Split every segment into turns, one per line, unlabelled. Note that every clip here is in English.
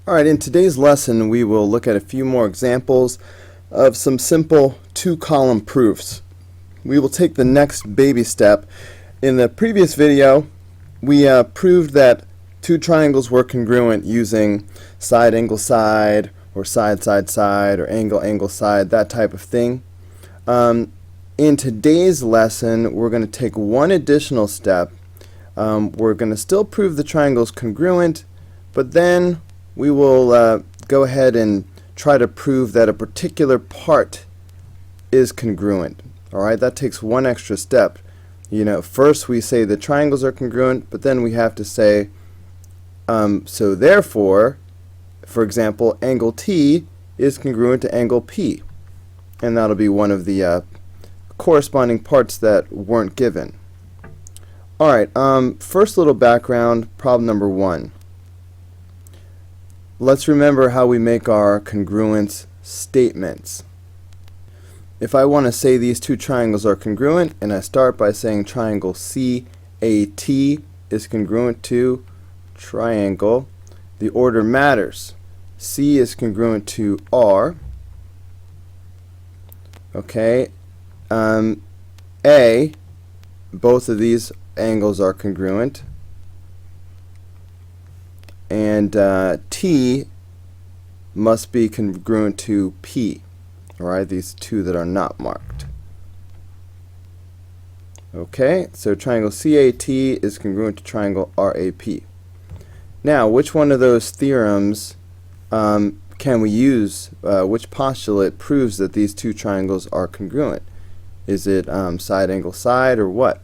Alright, in today's lesson we will look at a few more examples of some simple two-column proofs. We will take the next baby step. In the previous video we proved that two triangles were congruent using side angle side or side side side or angle angle side, that type of thing. In today's lesson we're going to take one additional step. We're going to still prove the triangle is congruent, but then we will go ahead and try to prove that a particular part is congruent. Alright, that takes one extra step. First we say the triangles are congruent, but then we have to say, so therefore, for example, angle T is congruent to angle P. And that'll be one of the corresponding parts that weren't given. Alright, first little background, problem number 1. Let's remember how we make our congruence statements. If I want to say these two triangles are congruent, and I start by saying triangle CAT is congruent to triangle, the order matters. C is congruent to R. Okay. A, both of these angles are congruent. And T must be congruent to P. Alright, these two that are not marked. Okay, so triangle CAT is congruent to triangle RAP. Now, which one of those theorems can we use? Which postulate proves that these two triangles are congruent? Is it side angle side or what?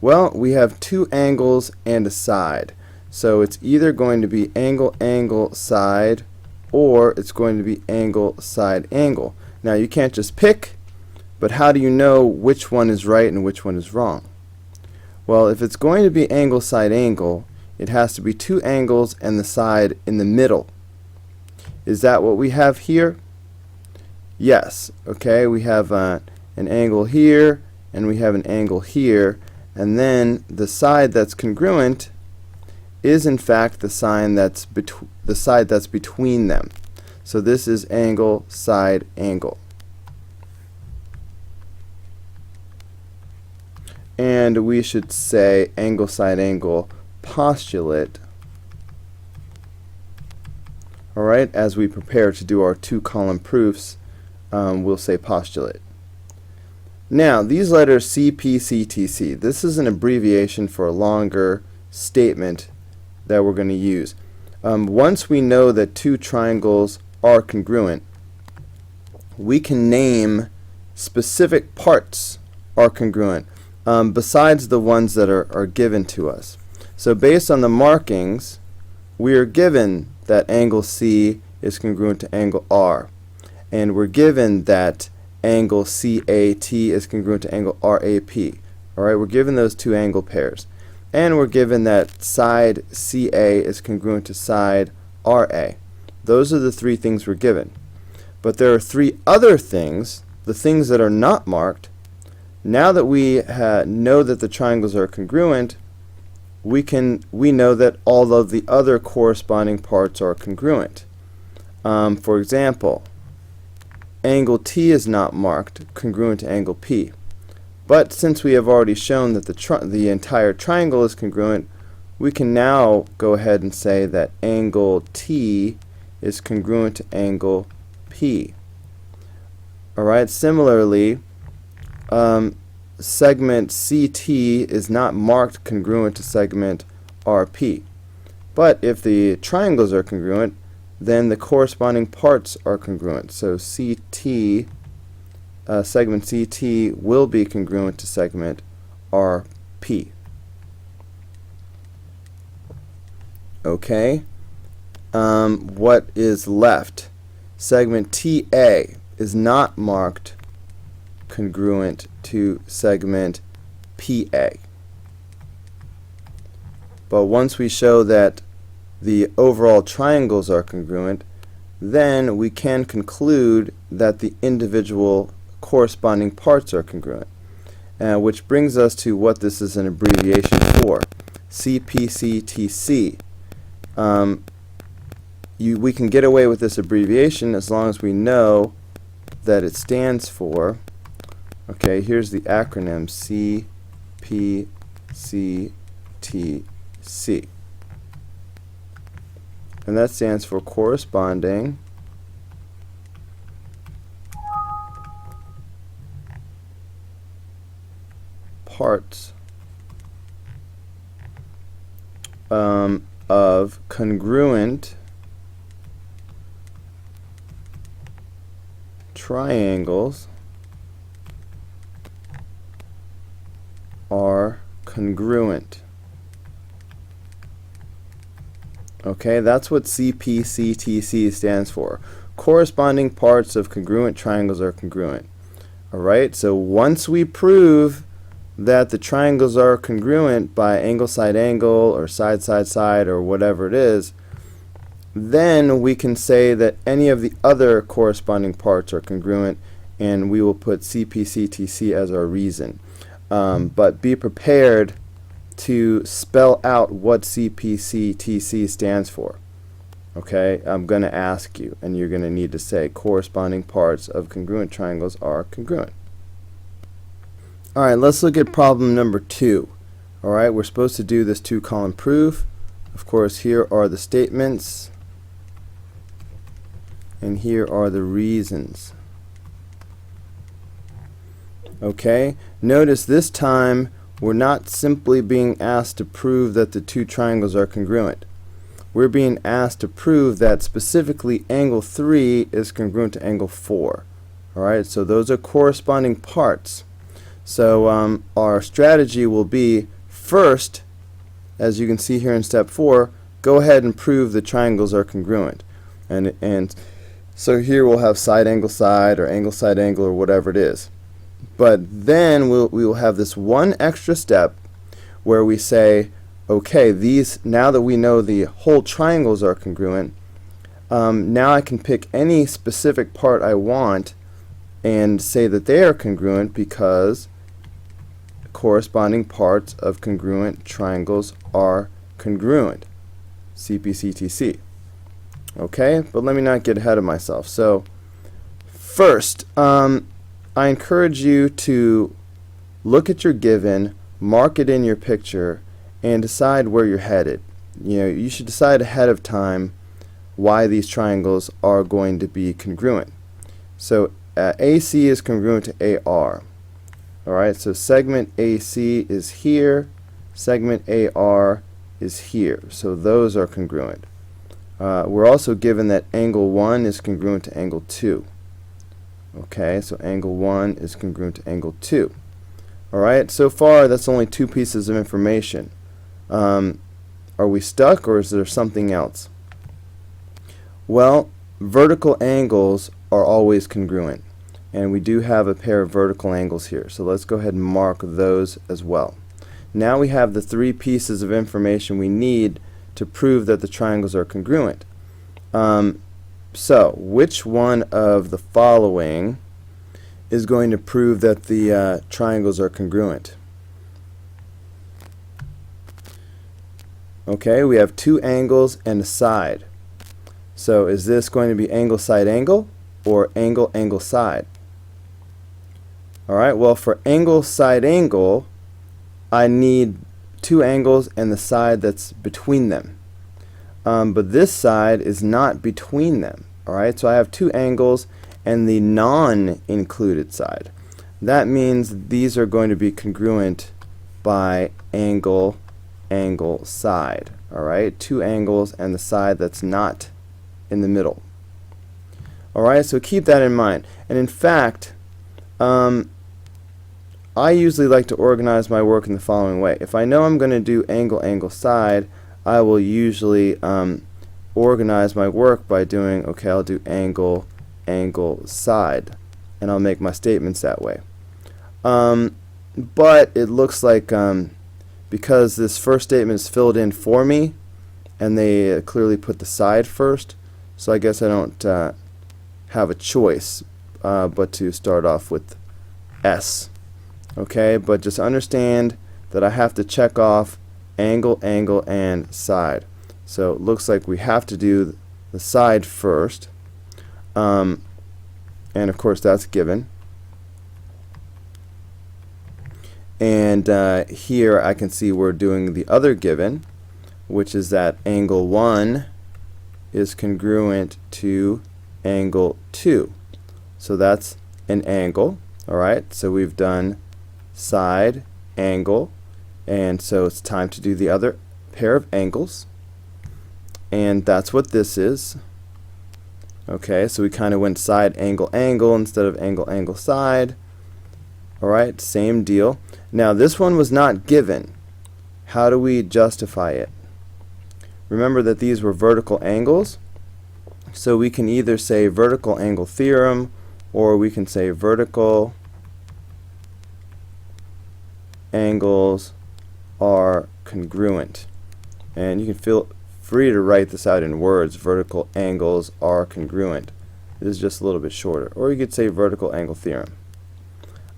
Well, we have two angles and a side. So it's either going to be angle angle side, or it's going to be angle side angle. Now you can't just pick, but how do you know which one is right and which one is wrong? Well, if it's going to be angle side angle, it has to be two angles and the side in the middle. Is that what we have here? Yes. Okay, we have an angle here and we have an angle here, and then the side that's congruent is in fact the side that's between them. So this is angle side angle. And we should say angle side angle postulate. Alright, as we prepare to do our two-column proofs, we'll say postulate. Now, these letters Cpctc, this is an abbreviation for a longer statement that we're going to use. Once we know that two triangles are congruent, we can name specific parts are congruent besides the ones that are given to us. So based on the markings, we are given that angle C is congruent to angle R, and we're given that angle CAT is congruent to angle RAP. Alright, we're given those two angle pairs. And we're given that side CA is congruent to side RA. Those are the three things we're given. But there are three other things, the things that are not marked. Now that we know that the triangles are congruent, we know that all of the other corresponding parts are congruent. For example, angle T is not marked, congruent to angle P. But since we have already shown that the entire triangle is congruent, we can now go ahead and say that angle T is congruent to angle P. Alright, similarly, segment CT is not marked congruent to segment RP. But if the triangles are congruent, then the corresponding parts are congruent. So segment CT will be congruent to segment RP. Okay, what is left? Segment TA is not marked congruent to segment PA. But once we show that the overall triangles are congruent, then we can conclude that the individual corresponding parts are congruent, which brings us to what this is an abbreviation for, Cpctc. we can get away with this abbreviation as long as we know that it stands for, okay, here's the acronym Cpctc. And that stands for corresponding parts of congruent triangles are congruent. Okay, that's what Cpctc stands for. Corresponding parts of congruent triangles are congruent. Alright, so once we prove that the triangles are congruent by angle side angle or side side side or whatever it is, then we can say that any of the other corresponding parts are congruent, and we will put Cpctc as our reason. But be prepared to spell out what Cpctc stands for. Okay, I'm going to ask you, and you're going to need to say corresponding parts of congruent triangles are congruent. Alright, let's look at problem number 2. Alright, we're supposed to do this two-column proof. Of course, here are the statements, and here are the reasons. Okay, notice this time we're not simply being asked to prove that the two triangles are congruent. We're being asked to prove that specifically angle 3 is congruent to angle 4. Alright, so those are corresponding parts. So our strategy will be, first, as you can see here in step 4, go ahead and prove the triangles are congruent. And so here we'll have side or angle side angle or whatever it is. But then we will have this one extra step where we say, okay, now that we know the whole triangles are congruent, now I can pick any specific part I want and say that they are congruent because corresponding parts of congruent triangles are congruent. Cpctc. Okay, but let me not get ahead of myself. So first, I encourage you to look at your given, mark it in your picture, and decide where you're headed. You should decide ahead of time why these triangles are going to be congruent. So AC is congruent to AR. Alright, so segment AC is here, segment AR is here. So those are congruent. We're also given that angle 1 is congruent to angle 2. Okay, so angle 1 is congruent to angle 2. Alright, so far that's only 2 pieces of information. Are we stuck, or is there something else? Well, vertical angles are always congruent, and we do have a pair of vertical angles here, so let's go ahead and mark those as well. Now we have the 3 pieces of information we need to prove that the triangles are congruent. So which one of the following is going to prove that the triangles are congruent? Okay, we have 2 angles and a side. So is this going to be angle side angle or angle angle side? Alright, well, for angle side angle, I need 2 angles and the side that's between them. But this side is not between them. Alright, so I have 2 angles and the non-included side. That means these are going to be congruent by angle angle side. Alright, 2 angles and the side that's not in the middle. Alright, so keep that in mind. And in fact, I usually like to organize my work in the following way. If I know I'm going to do angle angle side, I will usually organize my work by doing, okay, I'll do angle angle side, and I'll make my statements that way. But it looks like because this first statement is filled in for me, and they clearly put the side first, so I guess I don't have a choice but to start off with S. Okay, but just understand that I have to check off angle, angle, and side. So it looks like we have to do the side first. And of course that's given. And here I can see we're doing the other given, which is that angle 1 is congruent to angle 2. So that's an angle. Alright, so we've done side, angle, and so it's time to do the other pair of angles. And that's what this is. Okay, so we kind of went side, angle, angle instead of angle, angle, side. Alright, same deal. Now this one was not given. How do we justify it? Remember that these were vertical angles, so we can either say vertical angle theorem, or we can say vertical angles are congruent. And you can feel free to write this out in words. Vertical angles are congruent. This is just a little bit shorter. Or you could say vertical angle theorem.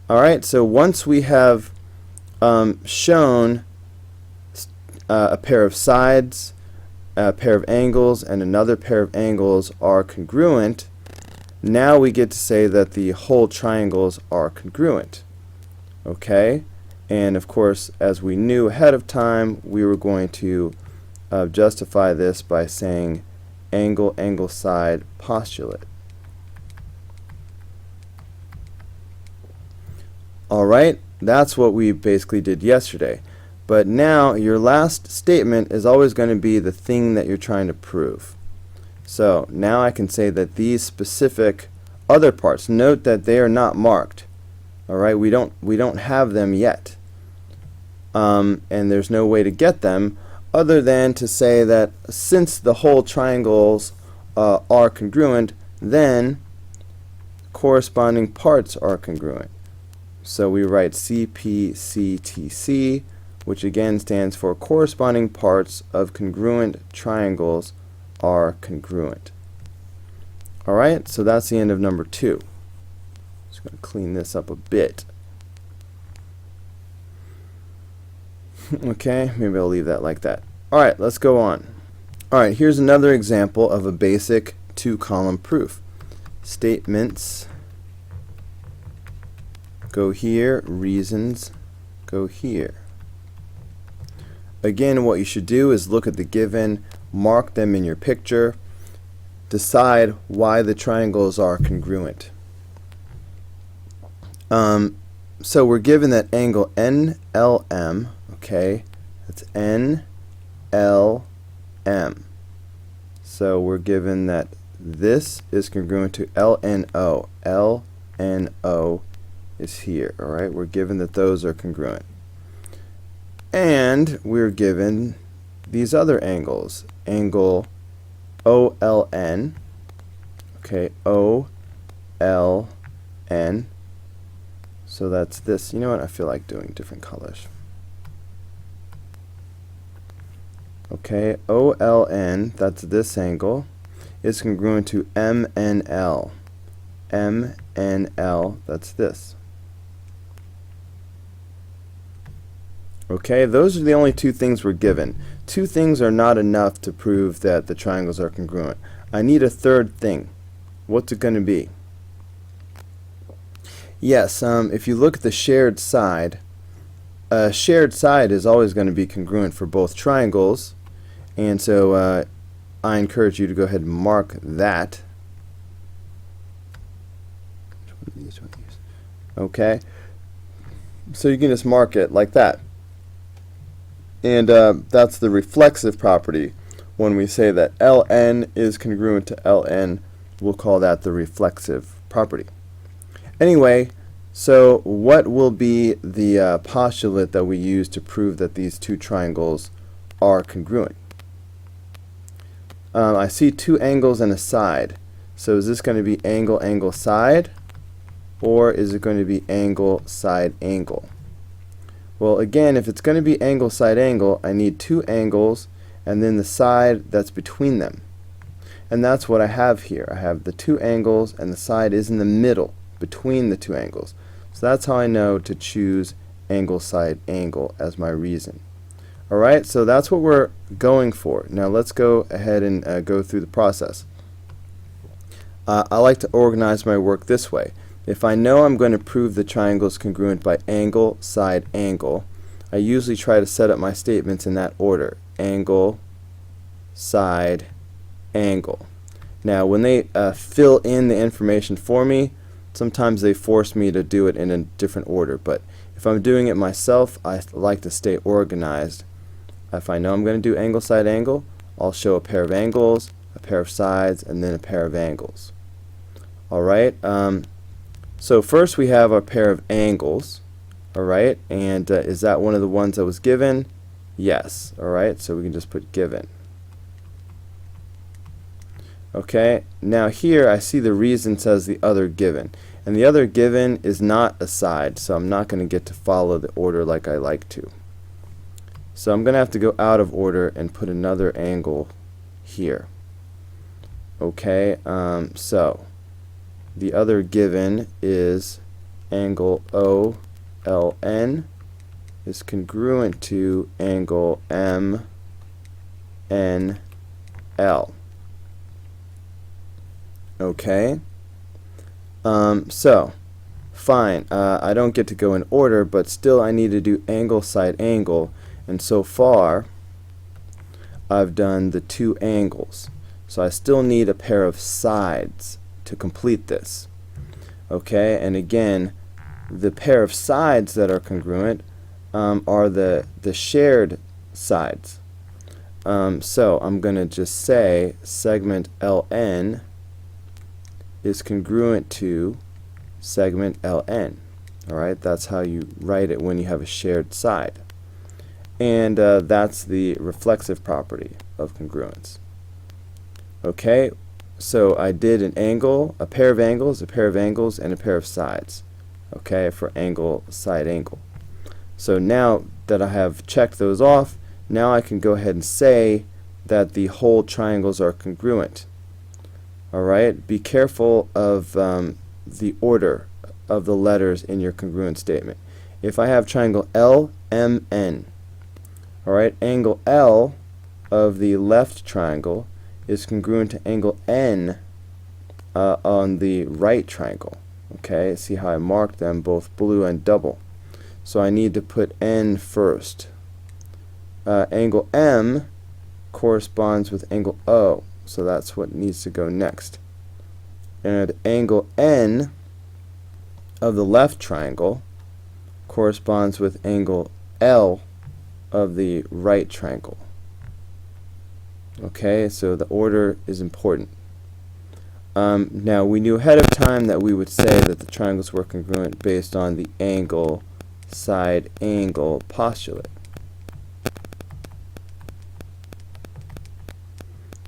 Alright, so once we have shown a pair of sides, a pair of angles, and another pair of angles are congruent, now we get to say that the whole triangles are congruent. Okay? And of course, as we knew ahead of time, we were going to justify this by saying angle, angle, side postulate. Alright, that's what we basically did yesterday. But now your last statement is always going to be the thing that you're trying to prove. So now I can say that these specific other parts, note that they are not marked. Alright, we don't have them yet. And there's no way to get them other than to say that since the whole triangles are congruent, then corresponding parts are congruent. So we write Cpctc, which again stands for corresponding parts of congruent triangles are congruent. Alright, so that's the end of number 2. Just going to clean this up a bit. Okay, maybe I'll leave that like that. Alright, let's go on. Alright, here's another example of a basic 2-column proof. Statements go here, reasons go here. Again, what you should do is look at the given, mark them in your picture, decide why the triangles are congruent. So we're given that angle NLM, okay, that's NLM. So we're given that this is congruent to LNO. LNO is here, alright? We're given that those are congruent. And we're given these other angles. Angle OLN, okay, OLN. So that's this. You know what? I feel like doing different colors. Okay, OLN, that's this angle, is congruent to MNL. MNL, that's this. Okay, those are the only two things we're given. Two things are not enough to prove that the triangles are congruent. I need a third thing. What's it going to be? Yes, if you look at the shared side, a shared side is always going to be congruent for both triangles, and so I encourage you to go ahead and mark that. Okay, so you can just mark it like that. And that's the reflexive property. When we say that Ln is congruent to Ln, we'll call that the reflexive property. Anyway, so what will be the postulate that we use to prove that these two triangles are congruent? I see two angles and a side. So is this going to be angle, angle, side? Or is it going to be angle, side, angle? Well, again, if it's going to be angle, side, angle, I need two angles and then the side that's between them. And that's what I have here. I have the two angles and the side is in the middle between the two angles. So that's how I know to choose angle, side, angle as my reason. Alright, so that's what we're going for. Now let's go ahead and go through the process. I like to organize my work this way. If I know I'm going to prove the triangle is congruent by angle, side, angle, I usually try to set up my statements in that order. Angle, side, angle. Now when they fill in the information for me, sometimes they force me to do it in a different order, but if I'm doing it myself, I like to stay organized. If I know I'm going to do angle, side, angle, I'll show a pair of angles, a pair of sides, and then a pair of angles. Alright, so first we have our pair of angles. Alright, and is that one of the ones that was given? Yes. Alright, so we can just put given. Okay, now here I see the reason says the other given. And the other given is not a side, so I'm not going to get to follow the order like I like to. So I'm going to have to go out of order and put another angle here. Okay, so the other given is angle OLN is congruent to angle MNL. Okay, so fine, I don't get to go in order, but still I need to do angle, side, angle. And so far, I've done the two angles. So I still need a pair of sides to complete this. Okay, and again, the pair of sides that are congruent are the shared sides. So I'm going to just say segment LN is congruent to segment LN. Alright, that's how you write it when you have a shared side. And that's the reflexive property of congruence. Okay, so I did an angle, a pair of angles, a pair of angles, and a pair of sides. Okay, for angle, side, angle. So now that I have checked those off, now I can go ahead and say that the whole triangles are congruent. Alright, be careful of the order of the letters in your congruent statement. If I have triangle LMN, alright, angle L of the left triangle is congruent to angle N on the right triangle. Okay, see how I marked them both blue and double. So I need to put N first. Angle M corresponds with angle O, so that's what needs to go next. And angle N of the left triangle corresponds with angle L of the right triangle. Okay, so the order is important. Now we knew ahead of time that we would say that the triangles were congruent based on the angle, side, angle postulate.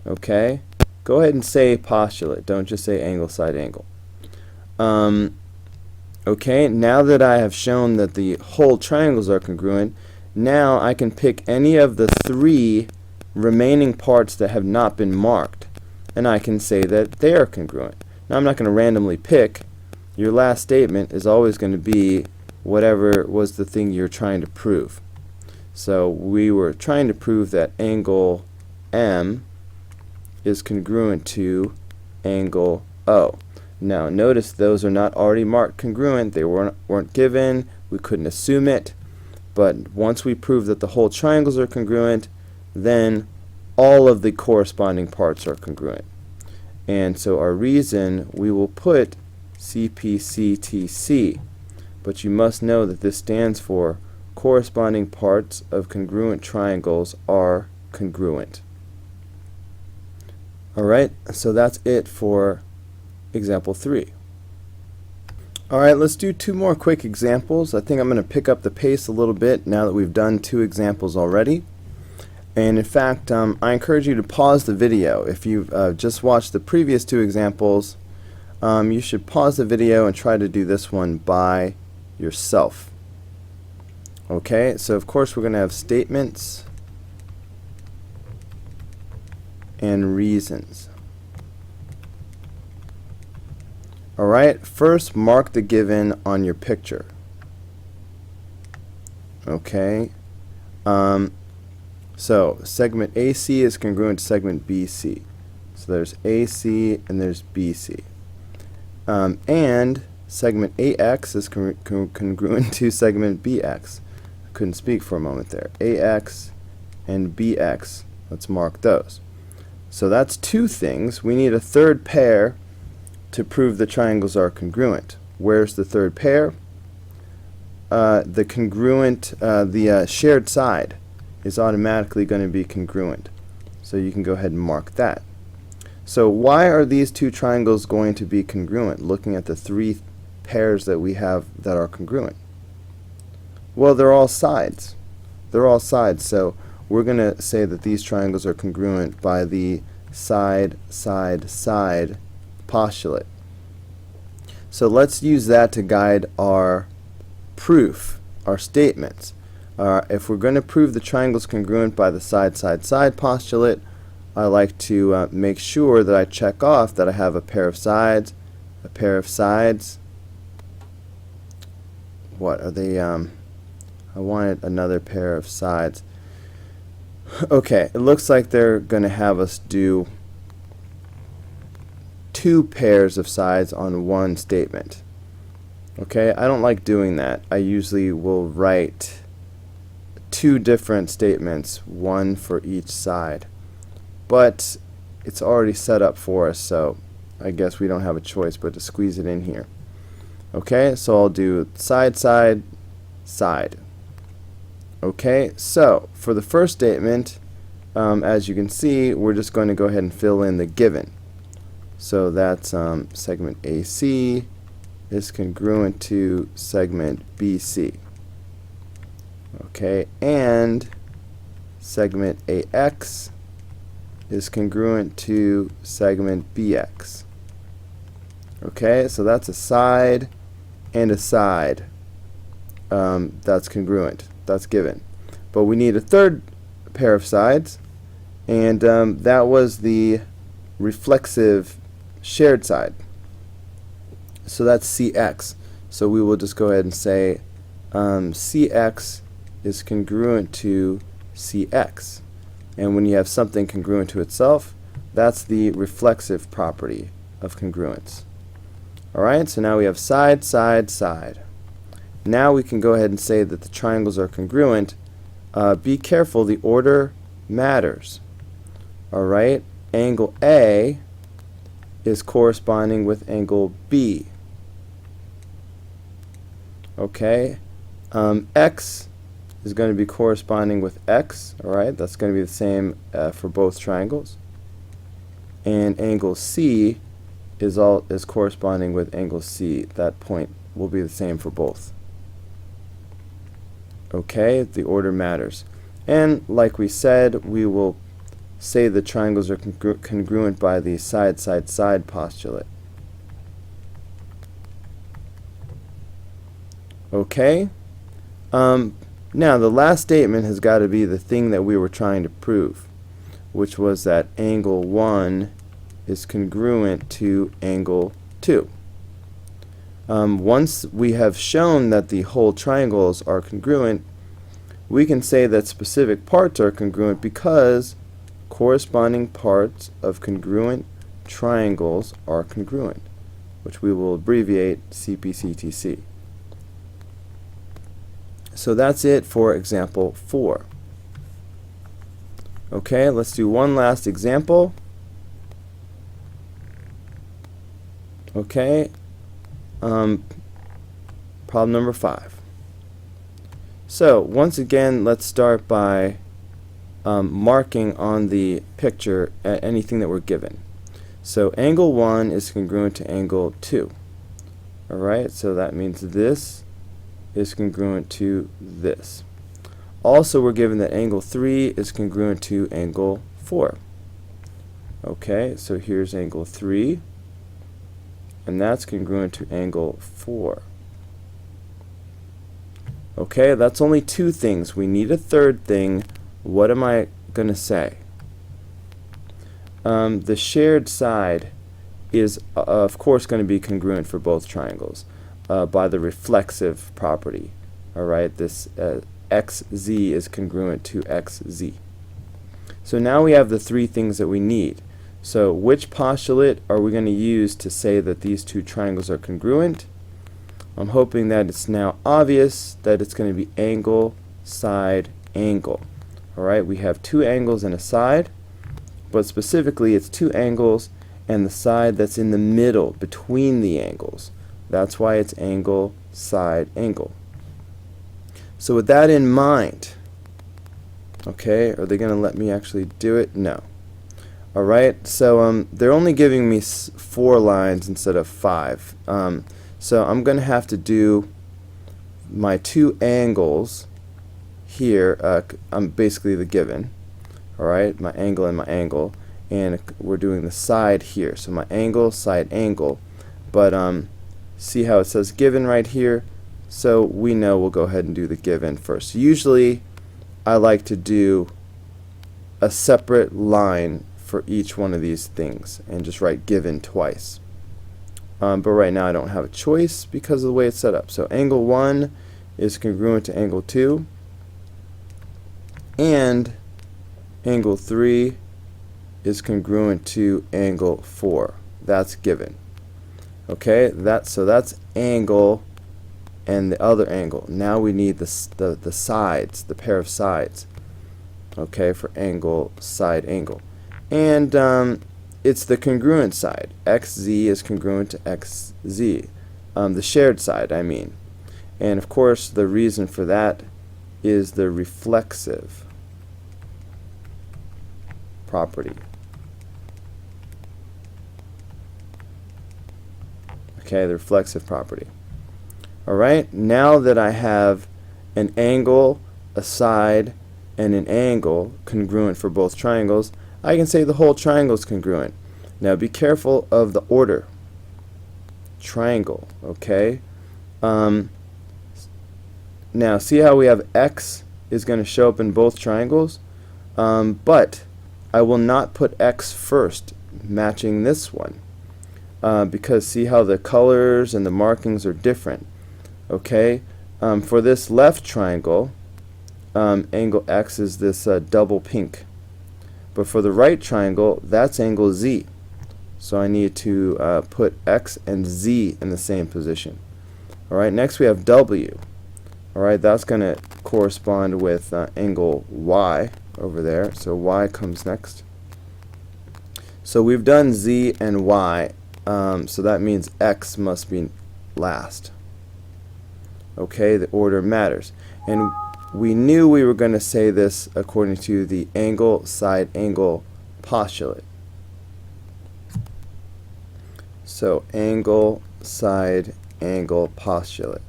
Okay, go ahead and say postulate, don't just say angle, side, angle. Okay, now that I have shown that the whole triangles are congruent, now I can pick any of the three remaining parts that have not been marked, and I can say that they are congruent. Now I'm not going to randomly pick. Your last statement is always going to be whatever was the thing you're trying to prove. So we were trying to prove that angle M is congruent to angle O. Now notice those are not already marked congruent. They weren't given. We couldn't assume it. But once we prove that the whole triangles are congruent, then all of the corresponding parts are congruent. And so our reason, we will put Cpctc. But you must know that this stands for corresponding parts of congruent triangles are congruent. Alright, so that's it for example 3. Alright, let's do two more quick examples. I think I'm going to pick up the pace a little bit now that we've done two examples already. And in fact, I encourage you to pause the video. If you've just watched the previous two examples, you should pause the video and try to do this one by yourself. Okay, so of course we're going to have statements and reasons. Alright, first mark the given on your picture. Okay, So segment AC is congruent to segment BC. So there's AC and there's BC. And segment AX is congruent to segment BX. I couldn't speak for a moment there. AX and BX. Let's mark those. So that's two things. We need a third pair to prove the triangles are congruent. Where's the third pair? The shared side is automatically going to be congruent. So you can go ahead and mark that. So why are these two triangles going to be congruent, looking at the three pairs that we have that are congruent? Well, they're all sides. They're all sides, so we're going to say that these triangles are congruent by the side, side, side postulate. So let's use that to guide our proof, our statements. If we're going to prove the triangles congruent by the side, side, side postulate, I like to make sure that I check off that I have a pair of sides, a pair of sides. What are they? I wanted another pair of sides. Okay, it looks like they're going to have us do two pairs of sides on one statement. Okay, I don't like doing that. I usually will write two different statements, one for each side. But it's already set up for us, so I guess we don't have a choice but to squeeze it in here. Okay, so I'll do side, side, side. Okay, so for the first statement, as you can see, we're just going to go ahead and fill in the given. So that's segment AC is congruent to segment BC. Okay, and segment AX is congruent to segment BX. Okay, so that's a side and a side. That's congruent. That's given. But we need a third pair of sides, and that was the reflexive shared side. So that's CX. So we will just go ahead and say CX is congruent to CX. And when you have something congruent to itself, that's the reflexive property of congruence. Alright, so now we have side, side, side. Now we can go ahead and say that the triangles are congruent. Be careful, the order matters. Alright, angle A is corresponding with angle B. Okay, X is going to be corresponding with X. Alright, that's going to be the same for both triangles. And angle C is corresponding with angle C. That point will be the same for both. Okay, the order matters. And like we said, we will say the triangles are congruent by the side, side, side postulate. Okay, now the last statement has got to be the thing that we were trying to prove, which was that angle 1 is congruent to angle 2. Once we have shown that the whole triangles are congruent, we can say that specific parts are congruent because corresponding parts of congruent triangles are congruent, which we will abbreviate Cpctc. So that's it for example 4. Okay, let's do one last example. Okay, problem number 5. So once again, let's start by marking on the picture anything that we're given. So angle 1 is congruent to angle 2. Alright, so that means this is congruent to this. Also, we're given that angle 3 is congruent to angle 4. Okay, so here's angle 3, and that's congruent to angle 4. Okay, that's only two things. We need a third thing. What am I going to say? The shared side is, of course, going to be congruent for both triangles by the reflexive property. Alright, this xz is congruent to xz. So now we have the three things that we need. So which postulate are we going to use to say that these two triangles are congruent? I'm hoping that it's now obvious that it's going to be angle, side, angle. Alright, we have two angles and a side, but specifically it's two angles and the side that's in the middle between the angles. That's why it's angle, side, angle. So with that in mind, okay, are they going to let me actually do it? No. Alright, so they're only giving me 4 lines instead of 5. So I'm going to have to do my two angles here. I'm basically the given. Alright, my angle and my angle. And we're doing the side here. So my angle, side, angle. But see how it says given right here? So we know we'll go ahead and do the given first. Usually I like to do a separate line for each one of these things and just write given twice. But right now I don't have a choice because of the way it's set up. So angle 1 is congruent to angle 2, and angle 3 is congruent to angle 4. That's given. Okay, so that's angle and the other angle. Now we need the sides, the pair of sides. Okay, for angle, side, angle. And it's the congruent side. XZ is congruent to XZ. The shared side, I mean. And of course, the reason for that is the reflexive property. Okay, the reflexive property. Alright, now that I have an angle, a side, and an angle congruent for both triangles, I can say the whole triangle is congruent. Now be careful of the order. Triangle, okay? Now see how we have X is going to show up in both triangles? But I will not put X first, matching this one. Because see how the colors and the markings are different. Okay? For this left triangle, angle X is this double pink. But for the right triangle, that's angle Z. So I need to put X and Z in the same position. Alright, next we have W. Alright, that's going to correspond with angle Y over there. So Y comes next. So we've done Z and Y. So that means X must be last. Okay, the order matters. And we knew we were going to say this according to the angle, side, angle postulate. So angle, side, angle postulate.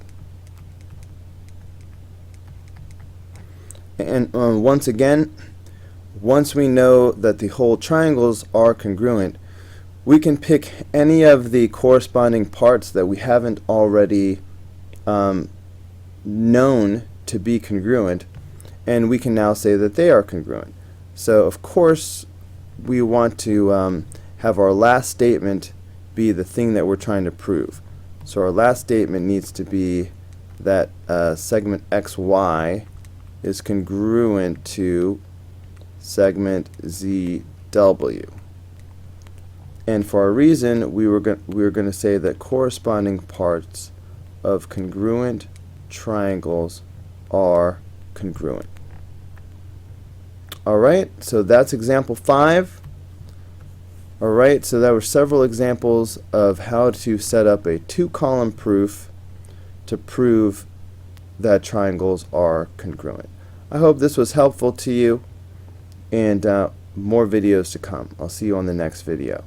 And once again, once we know that the whole triangles are congruent, we can pick any of the corresponding parts that we haven't already known to be congruent, and we can now say that they are congruent. So of course we want to have our last statement be the thing that we're trying to prove. So our last statement needs to be that segment XY is congruent to segment ZW. And for our reason, we were going to say that corresponding parts of congruent triangles are congruent. Alright, so that's example 5. Alright, so there were several examples of how to set up a 2-column proof to prove that triangles are congruent. I hope this was helpful to you, and more videos to come. I'll see you on the next video.